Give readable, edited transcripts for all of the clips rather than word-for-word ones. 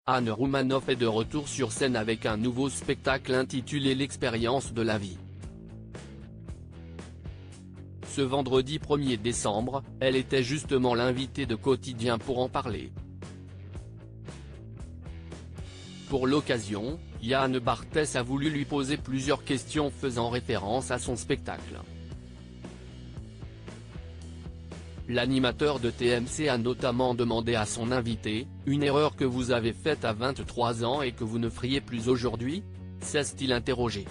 Anne Roumanoff est de retour sur scène avec un nouveau spectacle intitulé L'expérience de la vie. Ce vendredi 1er décembre, elle était justement l'invitée de Quotidien pour en parler. Pour l'occasion, Yann Barthès a voulu lui poser plusieurs questions faisant référence à son spectacle. L'animateur de TMC a notamment demandé à son invité, « Une erreur que vous avez faite à 23 ans et que vous ne feriez plus aujourd'hui ?» s'est-il interrogé.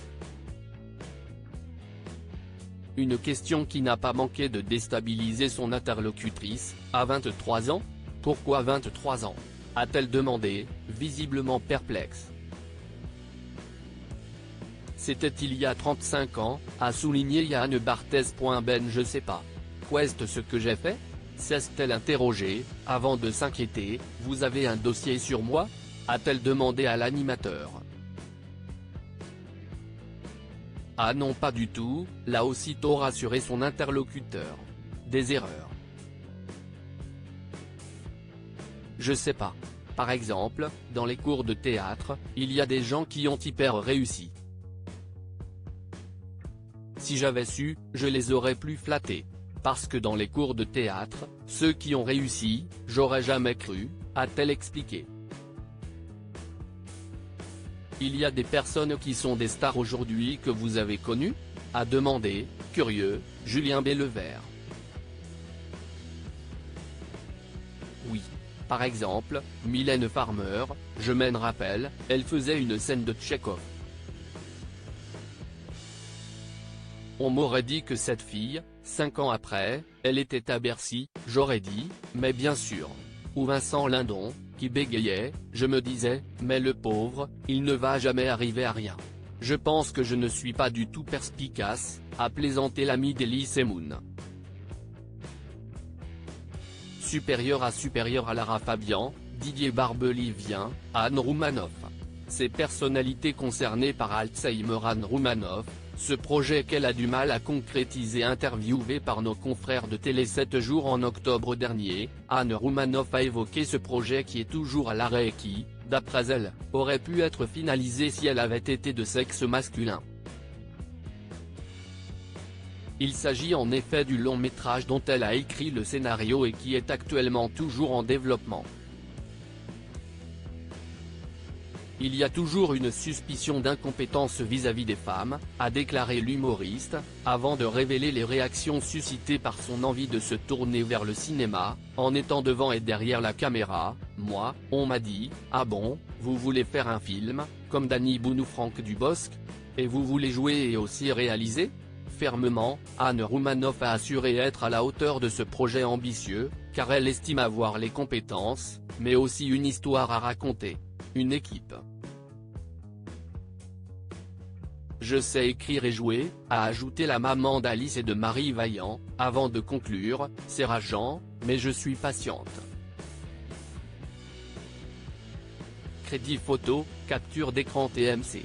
Une question qui n'a pas manqué de déstabiliser son interlocutrice. « À 23 ans ? Pourquoi 23 ans ?» a-t-elle demandé, visiblement perplexe. C'était il y a 35 ans, a souligné Yann Barthès. Ben je sais pas. Qu'est-ce ce que j'ai fait ? S'est-elle interrogée, avant de s'inquiéter. « Vous avez un dossier sur moi ?» a-t-elle demandé à l'animateur. Ah non pas du tout, l'a aussitôt rassuré son interlocuteur. Des erreurs. Je sais pas. Par exemple, dans les cours de théâtre, il y a des gens qui ont hyper réussi. Si j'avais su, je les aurais plus flattés. Parce que dans les cours de théâtre, ceux qui ont réussi, j'aurais jamais cru, a-t-elle expliqué. Il y a des personnes qui sont des stars aujourd'hui que vous avez connues ? A demandé, curieux, Julien Bellevert. Oui. Par exemple, Mylène Farmer, je m'en rappelle, elle faisait une scène de Tchekhov. On m'aurait dit que cette fille, 5 ans après, elle était à Bercy, j'aurais dit, mais bien sûr. Ou Vincent Lindon, qui bégayait, je me disais, mais le pauvre, il ne va jamais arriver à rien. Je pense que je ne suis pas du tout perspicace, a plaisanté l'ami d'Elie Semoun. Supérieur à Lara Fabian, Didier Barbelivien, Anne Roumanoff. Ces personnalités concernées par Alzheimer. Anne Roumanoff, ce projet qu'elle a du mal à concrétiser. Interviewée par nos confrères de Télé 7 jours en octobre dernier, Anne Roumanoff a évoqué ce projet qui est toujours à l'arrêt et qui, d'après elle, aurait pu être finalisé si elle avait été de sexe masculin. Il s'agit en effet du long métrage dont elle a écrit le scénario et qui est actuellement toujours en développement. Il y a toujours une suspicion d'incompétence vis-à-vis des femmes, a déclaré l'humoriste, avant de révéler les réactions suscitées par son envie de se tourner vers le cinéma. En étant devant et derrière la caméra, moi, on m'a dit, ah bon, vous voulez faire un film, comme Danny Boone ou Franck Dubosc ? Et vous voulez jouer et aussi réaliser ? Fermement, Anne Roumanoff a assuré être à la hauteur de ce projet ambitieux, car elle estime avoir les compétences, mais aussi une histoire à raconter. Une équipe. Je sais écrire et jouer, a ajouté la maman d'Alice et de Marie Vaillant, avant de conclure, c'est rageant, mais je suis patiente. Crédit photo, capture d'écran TMC.